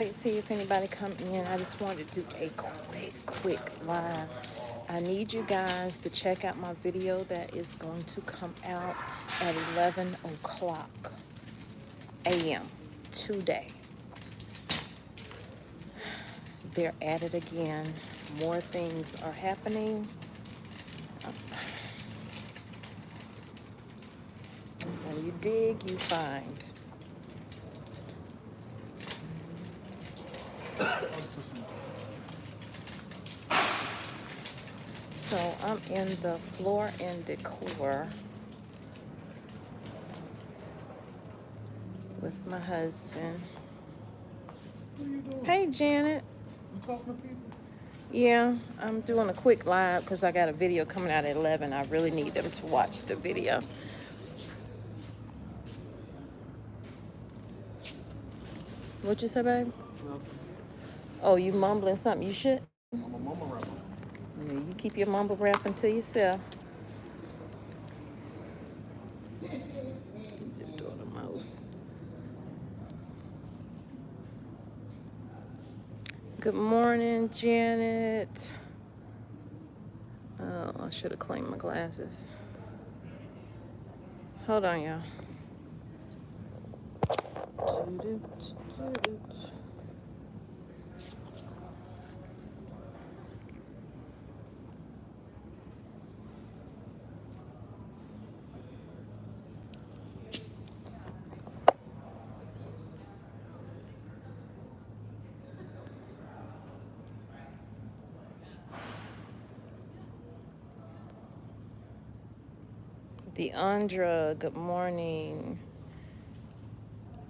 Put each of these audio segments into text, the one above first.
See if anybody come in. I just wanted to do a quick live. I need you guys to check out my video that is going to come out at 11 o'clock a.m. today. They're at it again. More things are happening. When you dig, you find. So I'm in the floor and decor with my husband. What are you doing? Hey, Janet. You talking to people? Yeah, I'm doing a quick live because I got a video coming out at 11. I really need them to watch the video. What you say, babe? No. Oh, you mumbling something you should? I'm a mama rapper. Yeah, you keep your mumble rapping to yourself. You just doing the most. Good morning, Janet. Oh, I should have cleaned my glasses. Hold on, y'all. Deandra, good morning.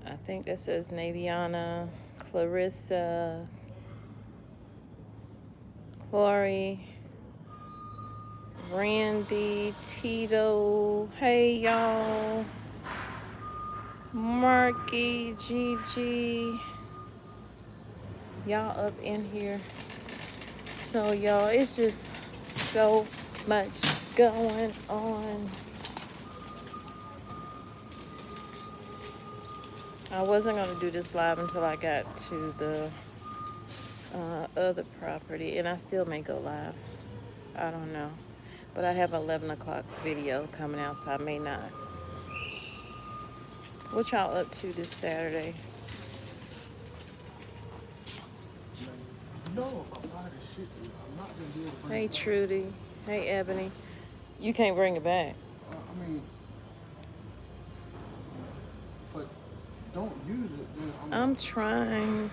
I think that says Naviana, Clarissa, Chloe, Randy, Tito. Hey, y'all. Marky, Gigi. Y'all up in here. So, y'all, it's just so much going on. I wasn't going to do this live until I got to the other property, and I still may go live. I don't know. But I have an 11 o'clock video coming out, so I may not. What y'all up to this Saturday? No, if I buy this shit, I'm not gonna be able to bring Hey, it back. Trudy. Hey, Ebony. You can't bring it back. I mean, if I don't use it, then I'm trying.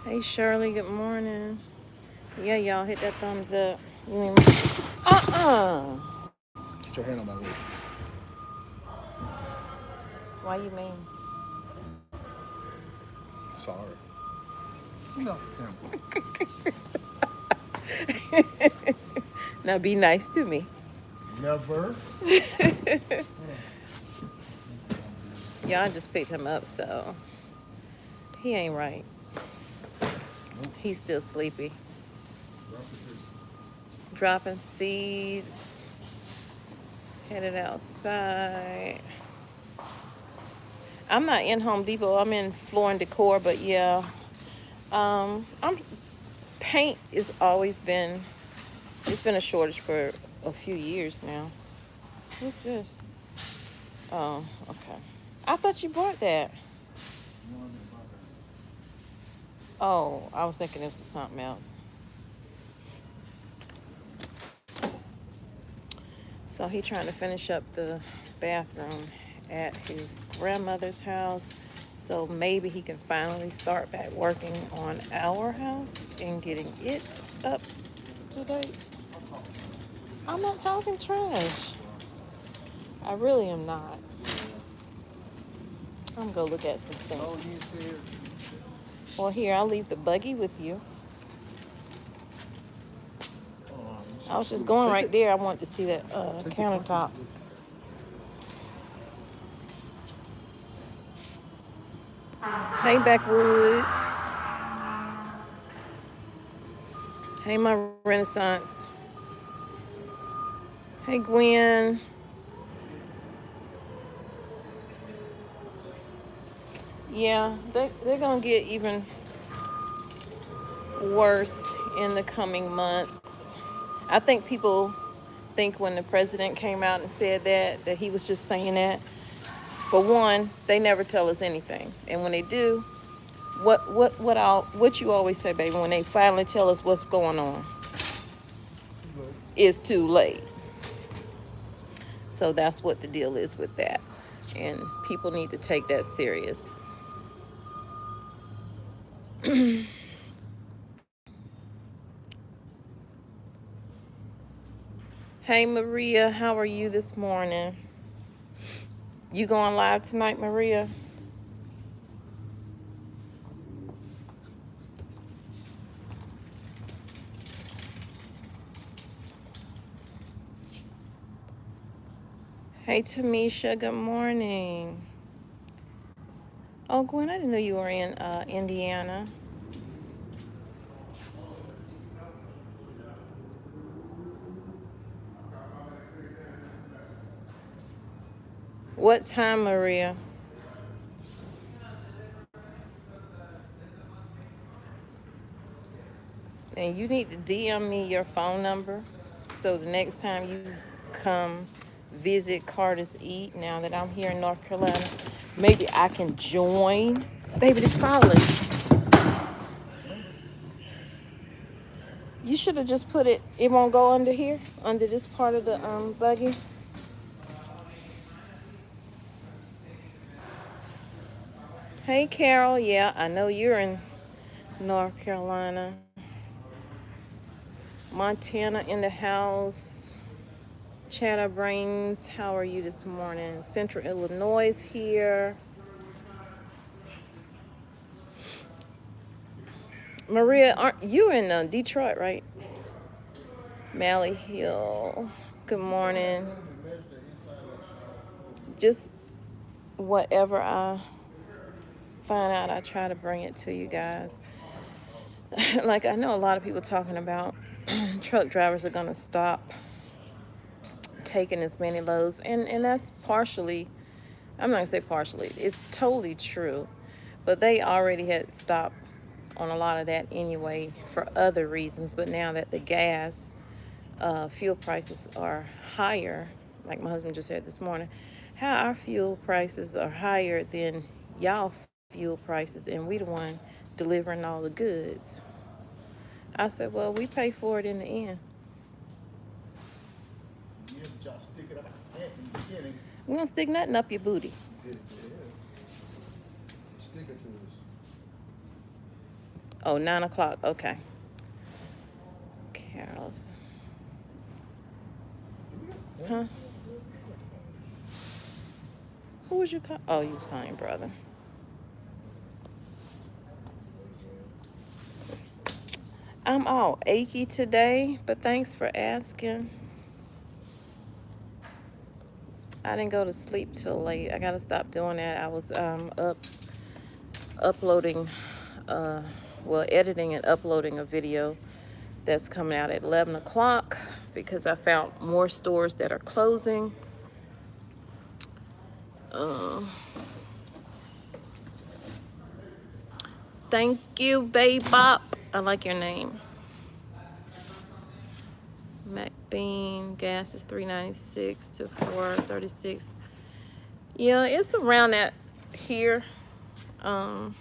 Hey, Shirley. Good morning. Yeah, y'all hit that thumbs up. Get your hand on my leg. Why you mean? Sorry. Enough camera. Now be nice to me. Never. Y'all just picked him up, so he ain't right. He's still sleepy. Dropping seeds. Headed outside. I'm not in Home Depot. I'm in Floor and Decor, but yeah. Paint is always been, it's been a shortage for a few years now. What's this? Oh, okay. I thought you bought that. Oh, I was thinking it was something else. So he trying to finish up the bathroom at his grandmother's house. So maybe he can finally start back working on our house and getting it up to date. I'm not talking trash. I really am not. I'm gonna go look at some things. Well, here, I'll leave the buggy with you. I was just going right there. I wanted to see that countertop. Hey, Backwoods. Hey, my Renaissance. Hey, Gwen. Yeah, they're gonna get even worse in the coming months. I think people think when the president came out and said that he was just saying that. For one, they never tell us anything, and when they do, what you always say, baby, when they finally tell us what's going on, it's too late. So that's what the deal is with that, and people need to take that serious. Hey Maria, how are you this morning? You going live tonight, Maria? Hey Tamisha, good morning. Oh Gwen, I didn't know you were in Indiana. What time, Maria? And you need to DM me your phone number so the next time you come visit Carter's Eat, now that I'm here in North Carolina, maybe I can join. Baby, it's falling. You should have just put it won't go under here, under this part of the buggy. Hey Carol, yeah, I know you're in North Carolina. Montana in the house. Chatterbrains, how are you this morning? Central Illinois here. Maria, aren't you in Detroit, right? Mally Hill. Good morning. Just whatever I find out, I try to bring it to you guys. Like, I know a lot of people talking about truck drivers are going to stop taking as many loads, and that's partially, I'm not going to say partially, it's totally true, but they already had stopped on a lot of that anyway for other reasons. But now that the gas fuel prices are higher, like my husband just said this morning, how our fuel prices are higher than y'all fuel prices, and we the one delivering all the goods. I said, well, we pay for it in the end. We don't stick nothing up your booty. Oh, 9 o'clock. Okay. Carol's. Huh? Who was you calling? Oh, you was calling brother. I'm all achy today, but thanks for asking. I didn't go to sleep till late. I gotta stop doing that. I was uploading, editing and uploading a video that's coming out at 11 o'clock because I found more stores that are closing. Thank you, Babe Bop. I like your name. McBean, gas is $3.96 to $4.36. Yeah, it's around that here. I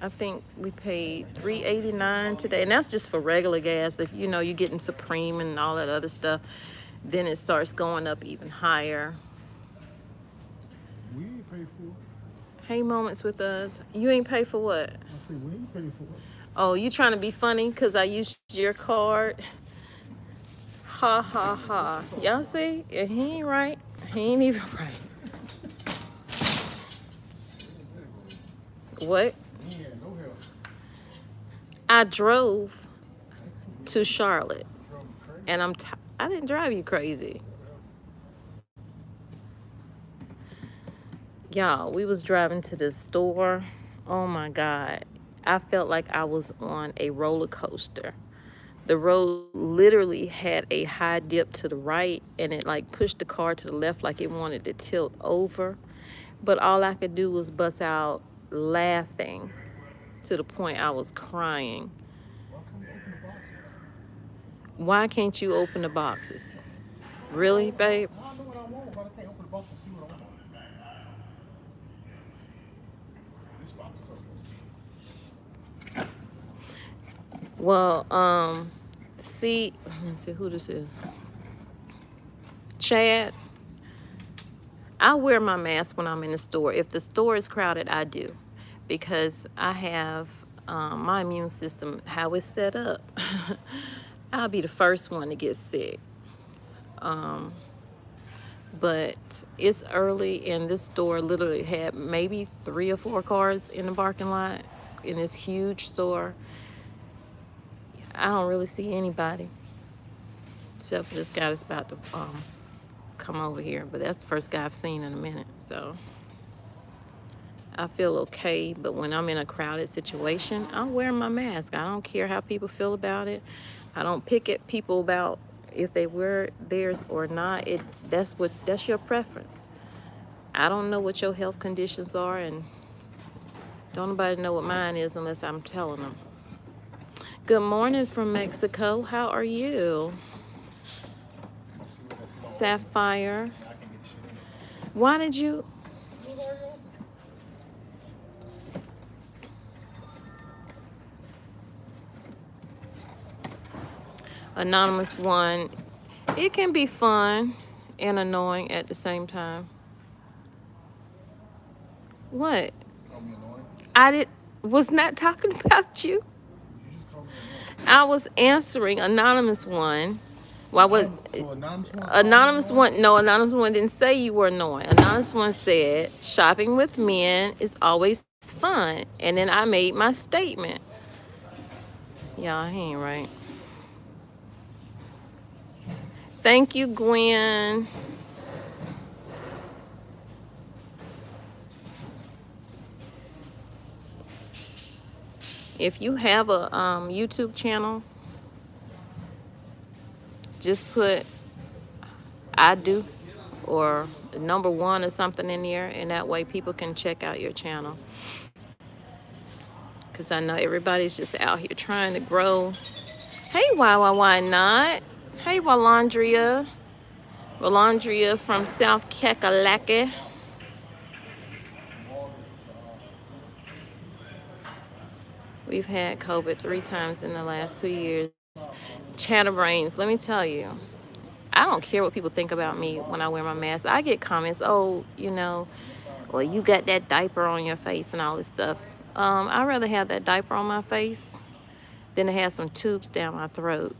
think we paid $3.89 today, and that's just for regular gas. If you're getting Supreme and all that other stuff, then it starts going up even higher. We ain't pay for it. Hey, Moments with Us. You ain't pay for what? I said we ain't pay for it. Oh, you trying to be funny because I used your card? Ha ha ha. Y'all see? He ain't right. He ain't even right. What? We ain't had no help. I drove to Charlotte, Drove me crazy. and I didn't drive you crazy. Y'all, we was driving to the store. Oh my God. I felt like I was on a roller coaster. The road literally had a high dip to the right, and it like pushed the car to the left like it wanted to tilt over. But all I could do was bust out laughing to the point I was crying. Why can't you open the boxes? Why can't you open the boxes? Really, babe? I know what I want, but I can't open the box and see what I want. This box is open. Well, see, let me see who this is. Chad, I wear my mask when I'm in the store. If the store is crowded, I do, because I have my immune system, how it's set up. I'll be the first one to get sick. But it's early, and this store literally had maybe 3 or 4 cars in the parking lot in this huge store. I don't really see anybody except for this guy that's about to come over here, but that's the first guy I've seen in a minute, so I feel okay. But when I'm in a crowded situation, I'll wear my mask. I don't care how people feel about it. I don't pick at people about if they wear theirs or not. That's your preference. I don't know what your health conditions are, and don't nobody know what mine is unless I'm telling them. Good morning from Mexico. How are you? Sapphire. Why did you? Anonymous one. It can be fun and annoying at the same time. What? I was not talking about you. I was answering anonymous one. Why was anonymous one? No, anonymous one didn't say you were annoying. Anonymous one said shopping with men is always fun, and then I made my statement. Y'all, he ain't right. Thank you, Gwen. If you have a YouTube channel, just put I do or #1 or something in there, and that way people can check out your channel. Because I know everybody's just out here trying to grow. Hey, why not? Hey, Walandria. Walandria from South Kakalaki. We've had COVID 3 times in the last 2 years. Chatterbrains, let me tell you, I don't care what people think about me when I wear my mask. I get comments, oh, well, you got that diaper on your face and all this stuff. I'd rather have that diaper on my face than to have some tubes down my throat.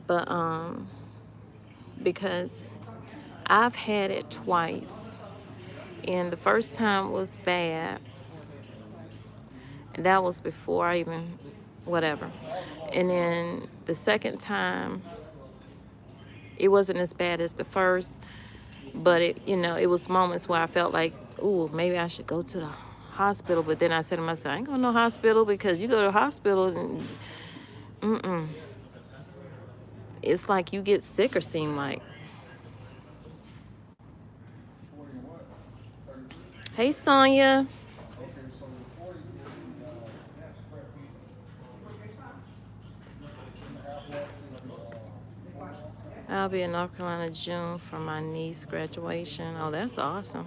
But because I've had it twice, and the first time was bad, and that was before I even whatever. And then the second time, it wasn't as bad as the first, but it was moments where I felt like, ooh, maybe I should go to the hospital. But then I said to myself, I ain't going to no hospital, because you go to the hospital and it's like you get sicker, seem like. Hey, Sonia. I'll be in North Carolina June for my niece's graduation. Oh, that's awesome.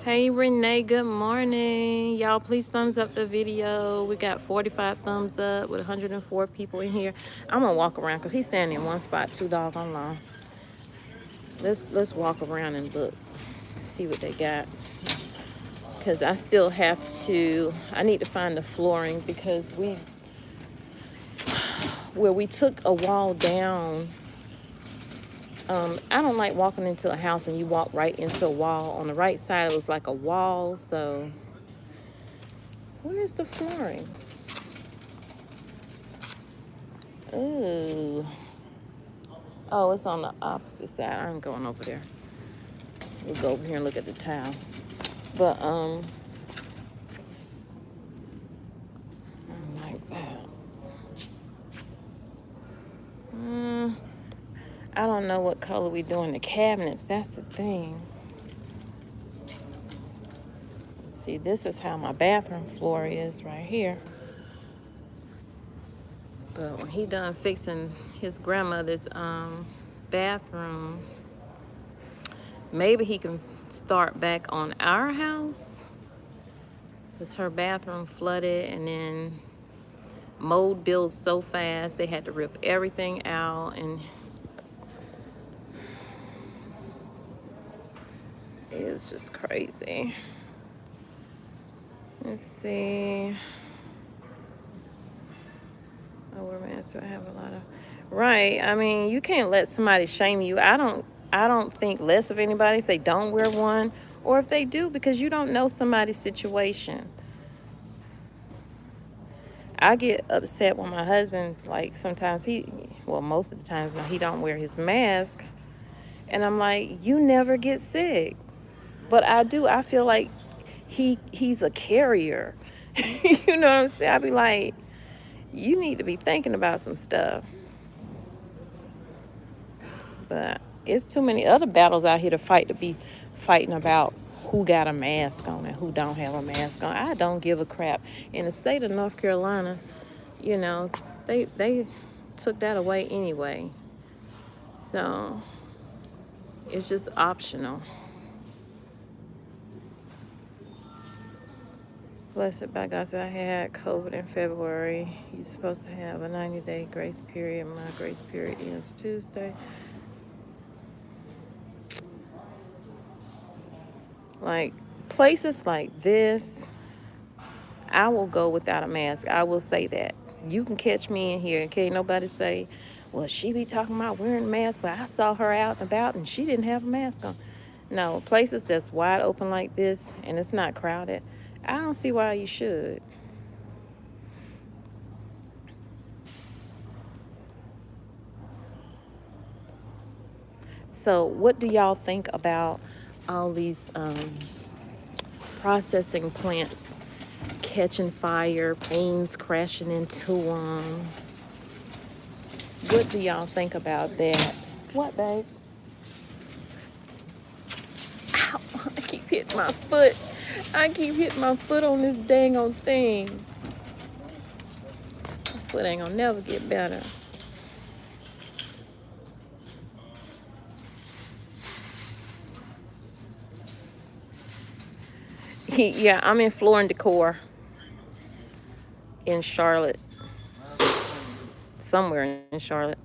Hey, Renee, good morning. Y'all, please thumbs up the video. We got 45 thumbs up with 104 people in here. I'm going to walk around because he's standing in one spot too doggone long. Let's walk around and look, see what they got. Because I still have to, I need to find the flooring, because where we took a wall down, I don't like walking into a house and you walk right into a wall. On the right side, it was like a wall, so where's the flooring? Ooh. Oh, it's on the opposite side. I'm going over there. We'll go over here and look at the tile. But, I don't like that. I don't know what color we doing the cabinets. That's the thing. See, this is how my bathroom floor is right here. But when he done fixing his grandmother's bathroom, maybe he can start back on our house. Because her bathroom flooded, and then mold builds so fast they had to rip everything out, and it was just crazy. Let's see. Oh, wear masks. I have a lot of. Right. I mean, you can't let somebody shame you. I don't think less of anybody if they don't wear one, or if they do, because you don't know somebody's situation. I get upset when my husband, like, sometimes most of the times now, he don't wear his mask, and I'm like, you never get sick. But I do. I feel like he's a carrier. You know what I'm saying? I be like, you need to be thinking about some stuff. But it's too many other battles out here to be fighting about who got a mask on and who don't have a mask on. I don't give a crap. In the state of North Carolina, you know, they took that away anyway. So it's just optional. Blessed by God, I had COVID in February. You're supposed to have a 90-day grace period. My grace period ends Tuesday. Like, places like this, I will go without a mask. I will say that. You can catch me in here, and can't nobody say, well, she be talking about wearing a mask, but I saw her out and about and she didn't have a mask on. No, places that's wide open like this and it's not crowded, I don't see why you should. So what do y'all think about all these processing plants catching fire, planes crashing into them? What do y'all think about that? What, babe? Ow, I keep hitting my foot. I keep hitting my foot on this dang old thing. My foot ain't gonna never get better. Yeah, I'm in Floor and Decor in Charlotte. Somewhere in Charlotte.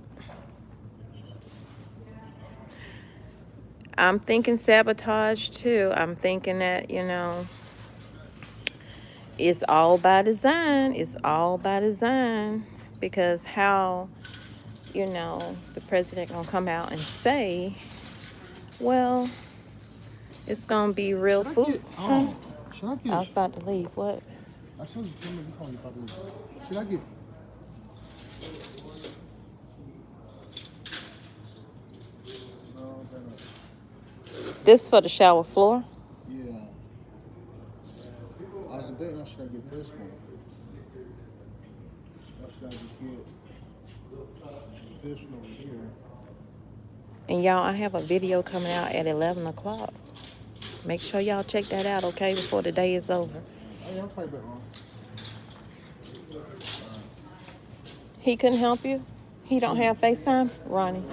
I'm thinking sabotage too. I'm thinking that, it's all by design. It's all by design. Because how, the president gonna come out and say, well, it's gonna be real food. I was about to leave. What? I told you, about to leave. Should I get? No, this for the shower floor? Yeah. I was debating, I should get this one. Or should I just get this one over here? And y'all, I have a video coming out at 11 o'clock. Make sure y'all check that out, okay, before the day is over. Oh, yeah, I'm probably back wrong. He couldn't help you? He don't have FaceTime? Ronnie.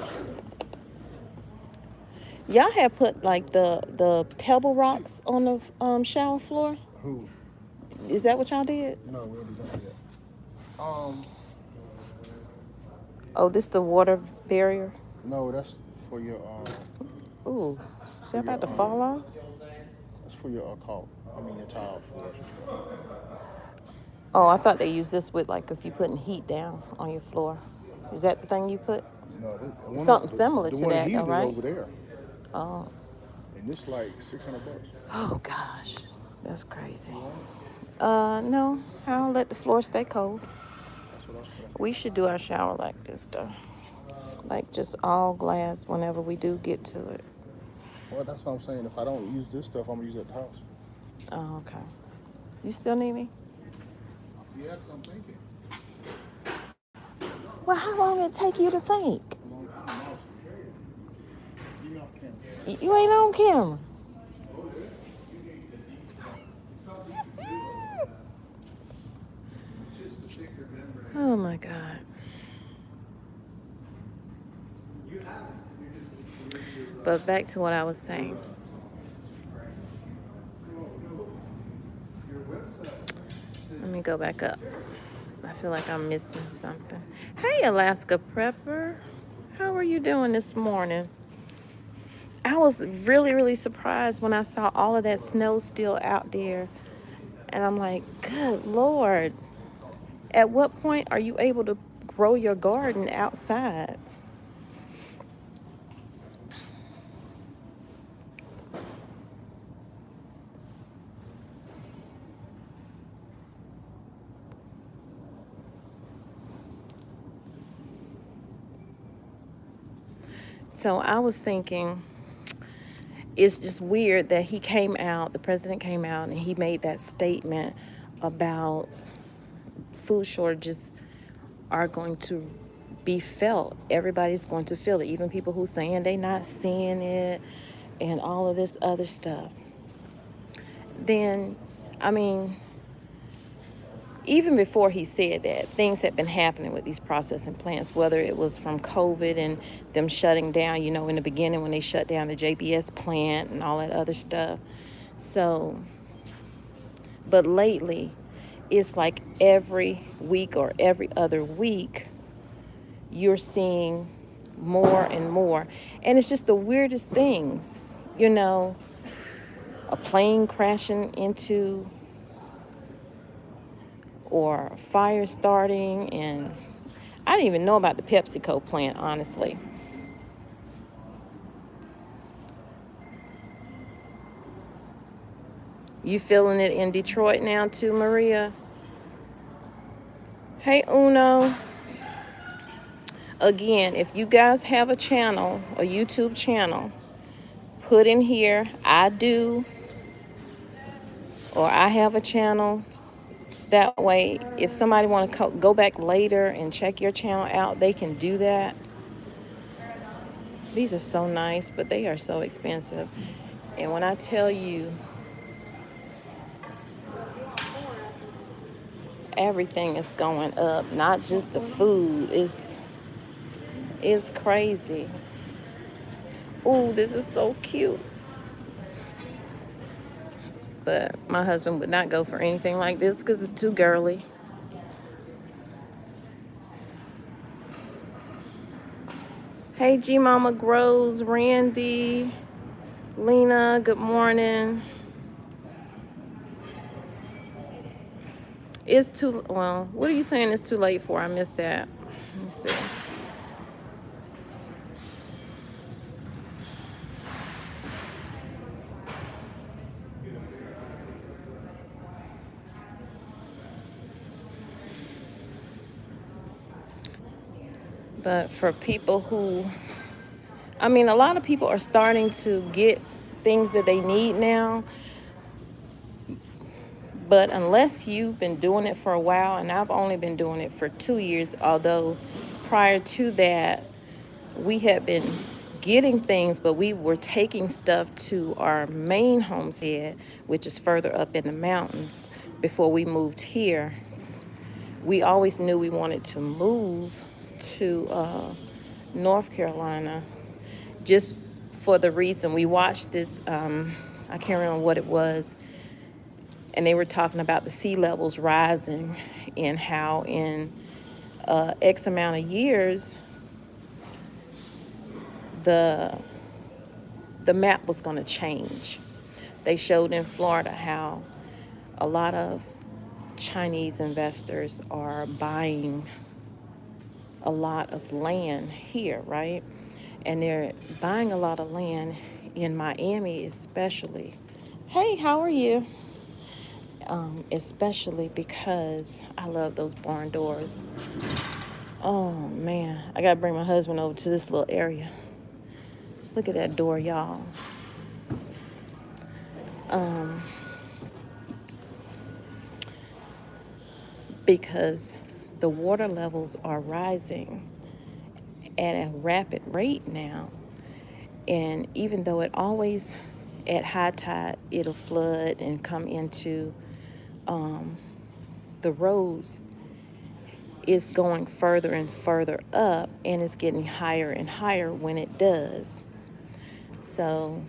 Y'all have put, like, the pebble rocks on the shower floor? Who? Is that what y'all did? No, we haven't done it yet. Oh, this the water barrier? No, that's for your, Ooh, is that about to fall off? that's for your, your tile floor. Oh, I thought they used this with, like, if you putting heat down on your floor. Is that the thing you put? No, something similar to that, though, right? Over there. Oh. And it's like $600. Oh, gosh. That's crazy. No, I'll let the floor stay cold. That's what I was saying. We should do our shower like this, though. Like, just all glass whenever we do get to it. Well, that's what I'm saying. If I don't use this stuff, I'm going to use it at the house. Oh, okay. You still need me? Yeah, I'm thinking. Well, how long did it take you to think? A long time. You off camera. You ain't on camera. Oh my God. But back to what I was saying. Let me go back up. I feel like I'm missing something. Hey, Alaska Prepper. How are you doing this morning? I was really, really surprised when I saw all of that snow still out there. And I'm like, good Lord. At what point are you able to grow your garden outside? So I was thinking, it's just weird that he came out, the president came out, and he made that statement about food shortages are going to be felt. Everybody's going to feel it, even people who saying they not seeing it and all of this other stuff. Then, I mean, even before he said that, things had been happening with these processing plants, whether it was from COVID and them shutting down, you know, in the beginning when they shut down the JBS plant and all that other stuff. So, but lately, it's like every week or every other week, you're seeing more and more. And it's just the weirdest things, you know, a plane crashing into or fire starting. And I didn't even know about the PepsiCo plant, honestly. You feeling it in Detroit now too, Maria? Hey, Uno. Again, if you guys have a channel, a YouTube channel, put in here, I do, or I have a channel. That way, if somebody want to go back later and check your channel out, they can do that. These are so nice, but they are so expensive. And when I tell you, everything is going up, not just the food, it's crazy. Ooh, this is so cute. But my husband would not go for anything like this because it's too girly. Hey, G Mama Grows, Randy, Lena, good morning. It's too, well, what are you saying it's too late for? I missed that. Let me see. But for people who, I mean, a lot of people are starting to get things that they need now. But unless you've been doing it for a while, and I've only been doing it for 2 years, although prior to that, we had been getting things, but we were taking stuff to our main homestead, which is further up in the mountains, before we moved here. We always knew we wanted to move to North Carolina, just for the reason we watched this, I can't remember what it was, and they were talking about the sea levels rising and how in X amount of years, the map was going to change. They showed in Florida how a lot of Chinese investors are buying a lot of land here, right? And they're buying a lot of land in Miami especially. Hey, how are you? Especially because I love those barn doors. Oh man, I gotta bring my husband over to this little area. Look at that door, y'all. Because the water levels are rising at a rapid rate now. And even though it always, at high tide, it'll flood and come into the roads, it's going further and further up, and it's getting higher and higher when it does. So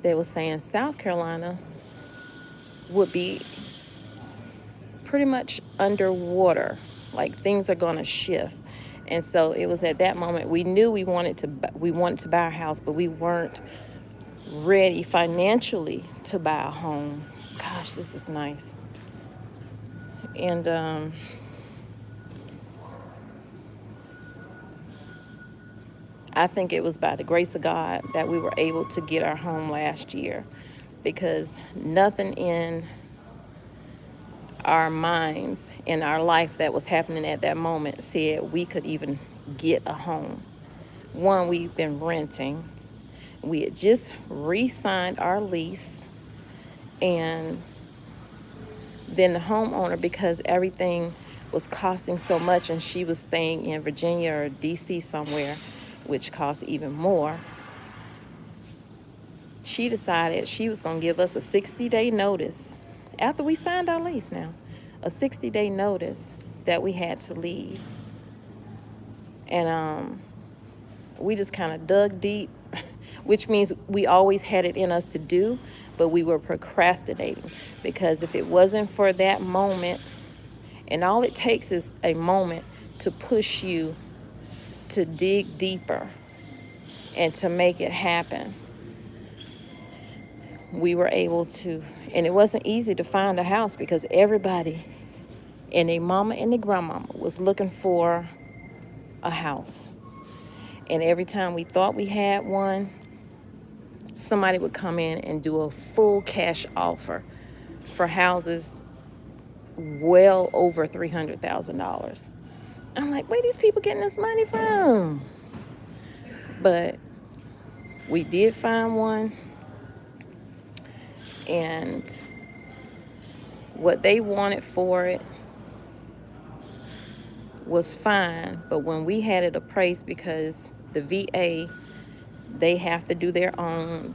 they were saying South Carolina would be pretty much underwater, like things are going to shift. And so it was at that moment we knew we wanted to buy a house, but we weren't ready financially to buy a home. Gosh, this is nice. And I think it was by the grace of God that we were able to get our home last year, because nothing in our minds, in our life that was happening at that moment, said we could even get a home. One, we've been renting. We had just re-signed our lease, and then the homeowner, because everything was costing so much, and she was staying in Virginia or DC somewhere, which costs even more, she decided she was going to give us a 60-day notice after we signed our lease now, a 60-day notice that we had to leave. And we just kind of dug deep, which means we always had it in us to do, but we were procrastinating, because if it wasn't for that moment, and all it takes is a moment to push you to dig deeper and to make it happen, we were able to. And it wasn't easy to find a house, because everybody and their mama and their grandmama was looking for a house. And every time we thought we had one, somebody would come in and do a full cash offer for houses well over $300,000. I'm like, where these people getting this money from? But we did find one, and what they wanted for it was fine. But when we had it appraised, because the VA, they have to do their own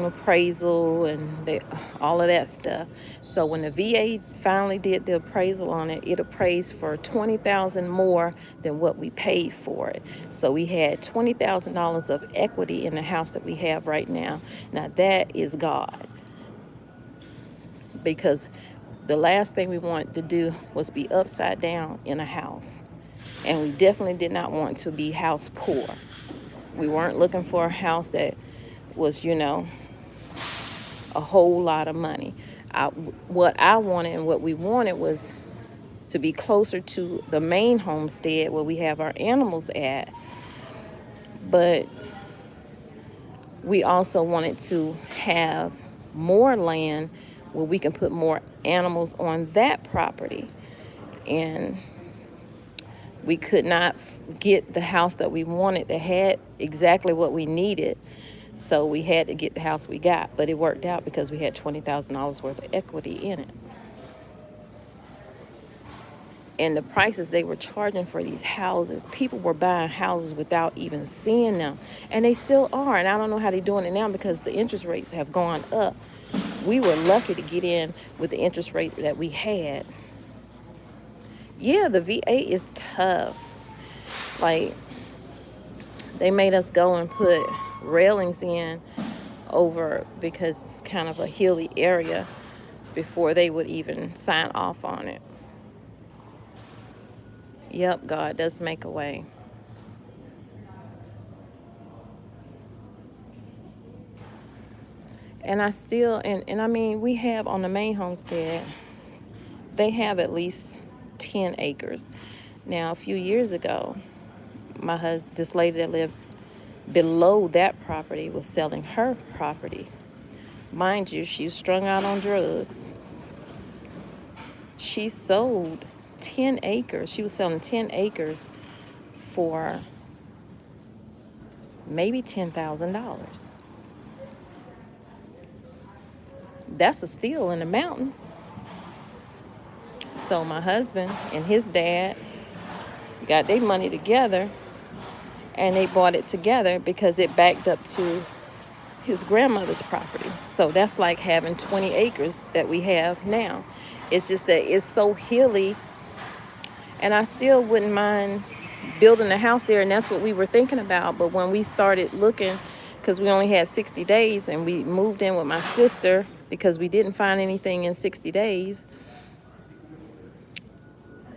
appraisal, and all of that stuff. So when the VA finally did the appraisal on it, it appraised for $20,000 more than what we paid for it. So we had $20,000 of equity in the house that we have right now. Now that is God, because the last thing we wanted to do was be upside down in a house, and we definitely did not want to be house poor. We weren't looking for a house that was, a whole lot of money. What I wanted and what we wanted was to be closer to the main homestead where we have our animals at. But we also wanted to have more land where we can put more animals on that property. And we could not get the house that we wanted that had exactly what we needed. So we had to get the house we got. But it worked out because we had $20,000 worth of equity in it. And the prices they were charging for these houses, people were buying houses without even seeing them. And they still are. And I don't know how they're doing it now, because the interest rates have gone up. We were lucky to get in with the interest rate that we had. Yeah, the VA is tough. Like, they made us go and put railings in over, because it's kind of a hilly area, before they would even sign off on it. Yep, God does make a way. And I still, and I mean, we have on the main homestead, they have at least 10 acres. Now, a few years ago, this lady that lived below that property was selling her property. Mind you, she was strung out on drugs. She sold 10 acres. She was selling 10 acres for maybe $10,000. That's a steal in the mountains. So my husband and his dad got their money together, and they bought it together because it backed up to his grandmother's property. So that's like having 20 acres that we have now. It's just that it's so hilly, and I still wouldn't mind building a house there, and that's what we were thinking about. But when we started looking, because we only had 60 days, and we moved in with my sister because we didn't find anything in 60 days,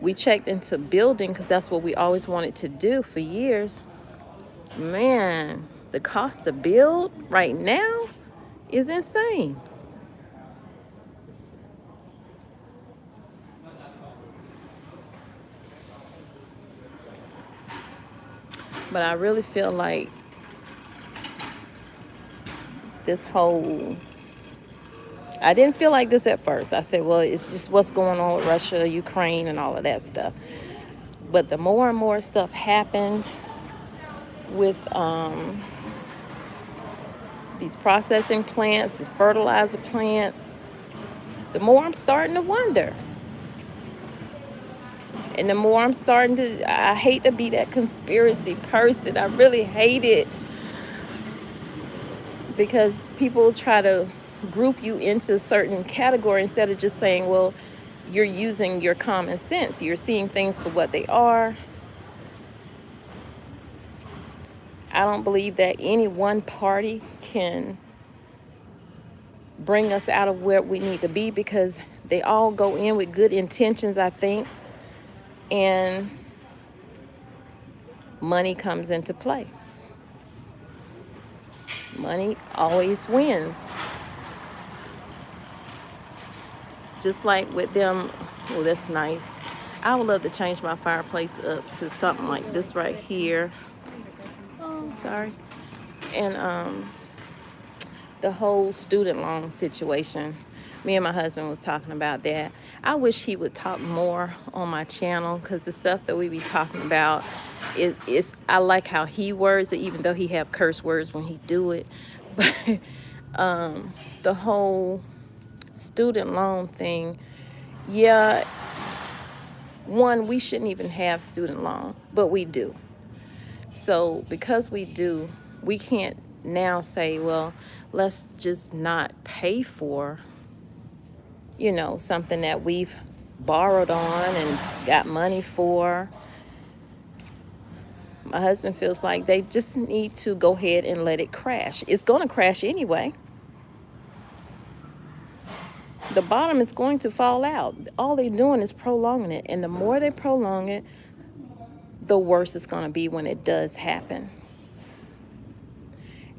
we checked into building because that's what we always wanted to do for years. Man, the cost to build right now is insane. But I really feel like this whole, I didn't feel like this at first. I said, well, it's just what's going on with Russia, Ukraine, and all of that stuff. But the more and more stuff happened with these processing plants, these fertilizer plants, the more I'm starting to wonder. And the more I'm starting to, I hate to be that conspiracy person. I really hate it. Because people try to group you into a certain category instead of just saying, well, you're using your common sense. You're seeing things for what they are. I don't believe that any one party can bring us out of where we need to be, because they all go in with good intentions, I think. And money comes into play. Money always wins. Just like with them, oh, that's nice. I would love to change my fireplace up to something like this right here. Oh, sorry. And the whole student loan situation. Me and my husband was talking about that. I wish he would talk more on my channel, because the stuff that we be talking about is I like how he words it, even though he have curse words when he do it. But the whole student loan thing, yeah, one, we shouldn't even have student loan, but we do. So because we do, we can't now say, well, let's just not pay for, something that we've borrowed on and got money for. My husband feels like they just need to go ahead and let it crash. It's going to crash anyway. The bottom is going to fall out. All they're doing is prolonging it. And the more they prolong it, the worse it's going to be when it does happen.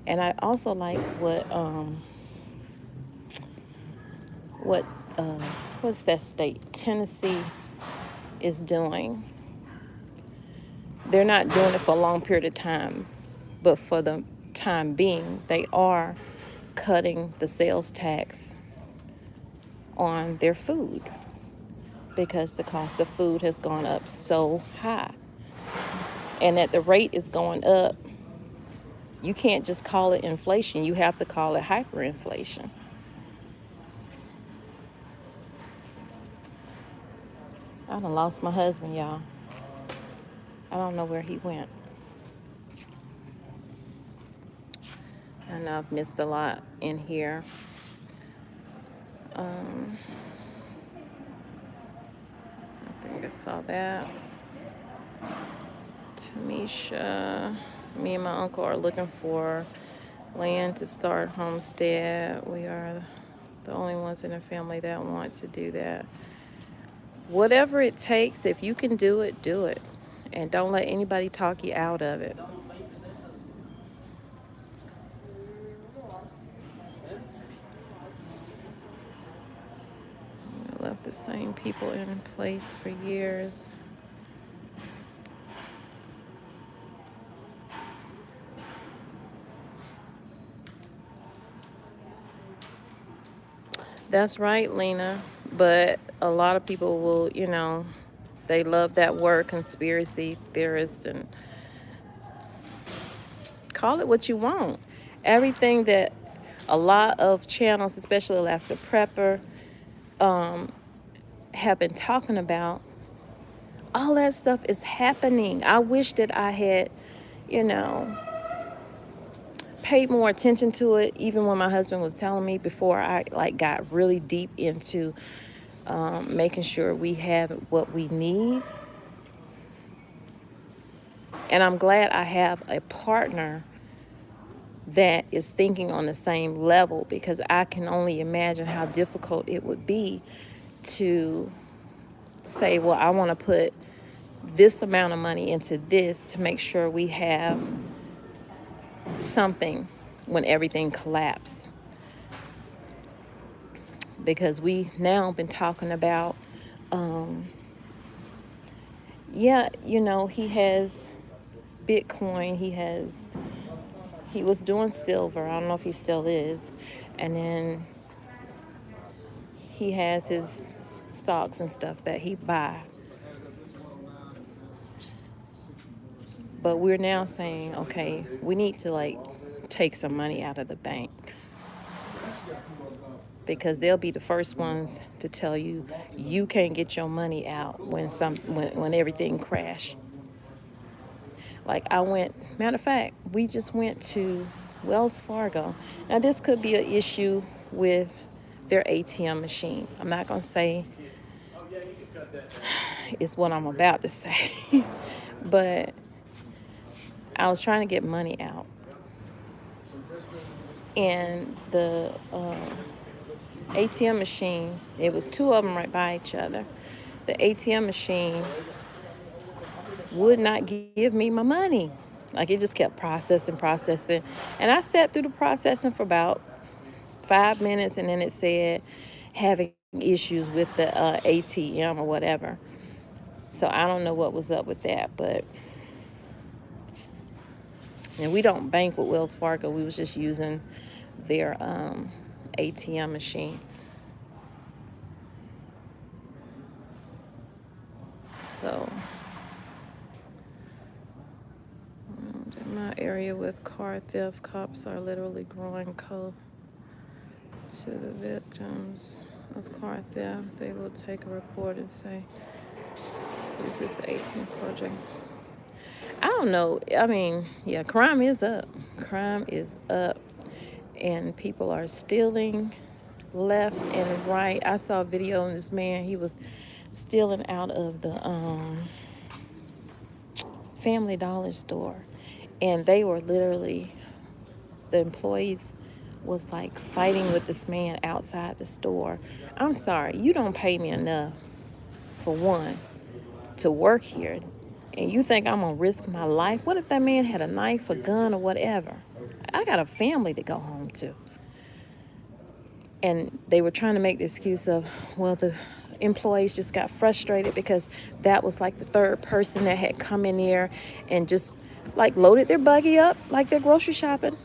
And I also like what's that state? Tennessee is doing. They're not doing it for a long period of time, but for the time being, they are cutting the sales tax on their food, because the cost of food has gone up so high. And at the rate is going up, you can't just call it inflation. You have to call it hyperinflation. I done lost my husband, y'all. I don't know where he went. I know I've missed a lot in here. I think I saw that. Tamisha, me and my uncle are looking for land to start Homestead. We are the only ones in the family that want to do that. Whatever it takes, if you can do it, do it. And don't let anybody talk you out of it. We left the same people in place for years. That's right, Lena. But a lot of people will, they love that word conspiracy theorist, and call it what you want. Everything that a lot of channels, especially Alaska Prepper, have been talking about, all that stuff is happening. I wish that I had, paid more attention to it, even when my husband was telling me, before I like got really deep into making sure we have what we need. And I'm glad I have a partner that is thinking on the same level, because I can only imagine how difficult it would be to say, well, I want to put this amount of money into this to make sure we have something when everything collapses. Because we now been talking about, yeah, you know, he has Bitcoin, he was doing silver. I don't know if he still is. And then he has his stocks and stuff that he buy. But we're now saying, okay, we need to like take some money out of the bank, because they'll be the first ones to tell you you can't get your money out when everything crash. Like matter of fact, we just went to Wells Fargo. Now this could be an issue with their ATM machine. I'm not gonna say it's what I'm about to say, but I was trying to get money out, and the ATM machine, it was two of them right by each other. The ATM machine would not give me my money. Like, it just kept processing. And I sat through the processing for about 5 minutes, and then it said having issues with the ATM or whatever. So I don't know what was up with that, but, and we don't bank with Wells Fargo. We was just using their ATM machine. So in my area with car theft, cops are literally growing cold to the victims of car theft. They will take a report and say, this is the 18th project. I don't know. I mean, yeah, crime is up. Crime is up. And people are stealing left and right. I saw a video of this man. He was stealing out of the Family Dollar store. And they were literally, the employees was like fighting with this man outside the store. I'm sorry, you don't pay me enough, for one, to work here, and you think I'm gonna risk my life? What if that man had a knife, a gun, or whatever? I got a family to go home to. And they were trying to make the excuse of, well, the employees just got frustrated because that was like the third person that had come in there and just like loaded their buggy up like they're grocery shopping.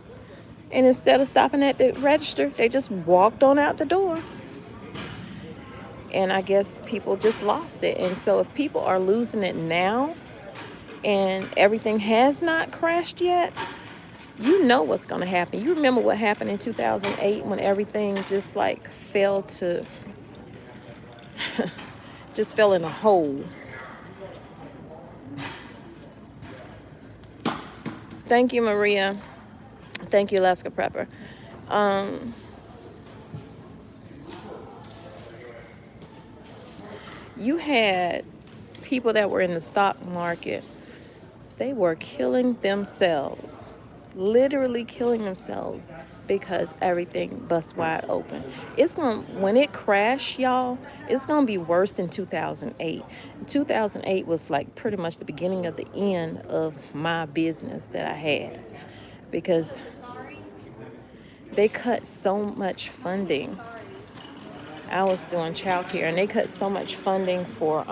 And instead of stopping at the register, they just walked on out the door. And I guess people just lost it. And so if people are losing it now and everything has not crashed yet, you know what's going to happen. You remember what happened in 2008 when everything just like fell in a hole. Thank you, Maria. Thank you, Alaska Prepper. You had people that were in the stock market. They were killing themselves, literally killing themselves, because everything bust wide open. When it crashed, y'all, it's gonna be worse than 2008. 2008 was like pretty much the beginning of the end of my business that I had, because they cut so much funding. I was doing childcare, and they cut so much funding for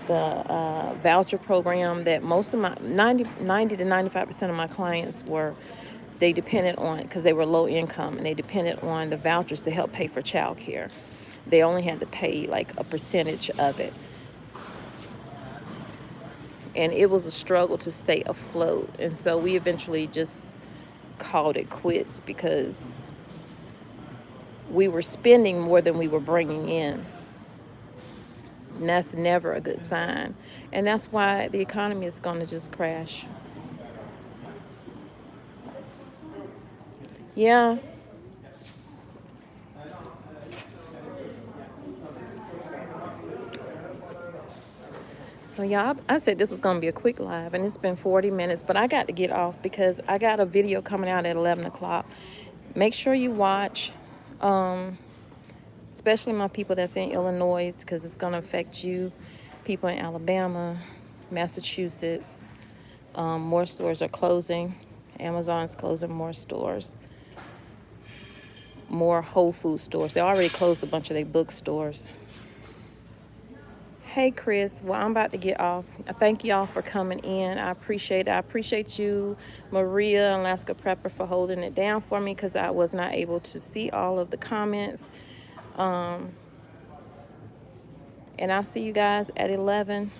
the voucher program that most of my 90 to 95% of my clients they depended on, because they were low income, and they depended on the vouchers to help pay for childcare. They only had to pay like a percentage of it. And it was a struggle to stay afloat. And so we eventually just called it quits, because we were spending more than we were bringing in. And that's never a good sign. And that's why the economy is going to just crash. Yeah. So y'all, I said this was gonna be a quick live, and it's been 40 minutes, but I got to get off because I got a video coming out at 11 o'clock. Make sure you watch, especially my people that's in Illinois, because it's gonna affect you. People in Alabama, Massachusetts, more stores are closing. Amazon's closing more stores, more Whole Food stores. They already closed a bunch of their bookstores. Hey, Chris. Well, I'm about to get off. I thank y'all for coming in. I appreciate it. I appreciate you, Maria, Alaska Prepper, for holding it down for me because I was not able to see all of the comments. And I'll see you guys at 11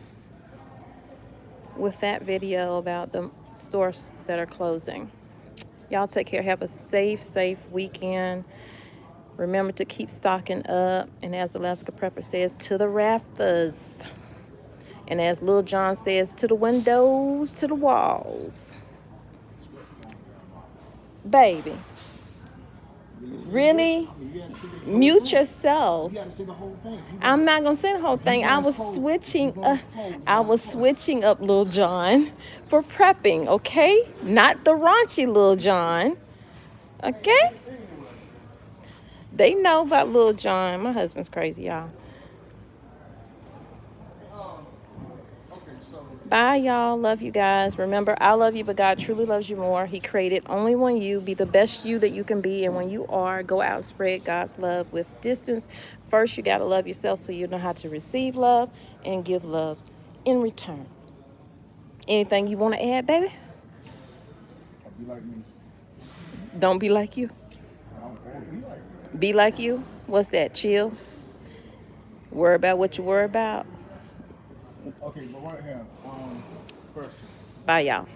with that video about the stores that are closing. Y'all take care. Have a safe weekend. Remember to keep stocking up. And as Alaska Prepper says, to the rafters. And as Lil John says, to the windows, to the walls. Baby. Really? Mute yourself. You gotta say the whole thing. I'm not gonna say the whole thing. I was switching up Lil John for prepping, okay? Not the raunchy Lil John. Okay? They know about Lil John. My husband's crazy, y'all. Bye, y'all. Love you guys. Remember, I love you, but God truly loves you more. He created only one you. Be the best you that you can be. And when you are, go out and spread God's love with distance. First, you got to love yourself so you know how to receive love and give love in return. Anything you want to add, baby? Be like me. Don't be like you. I don't want to be like me. Be like you. What's that? Chill. Worry about what you worry about. Okay, but right here, question. Bye, y'all.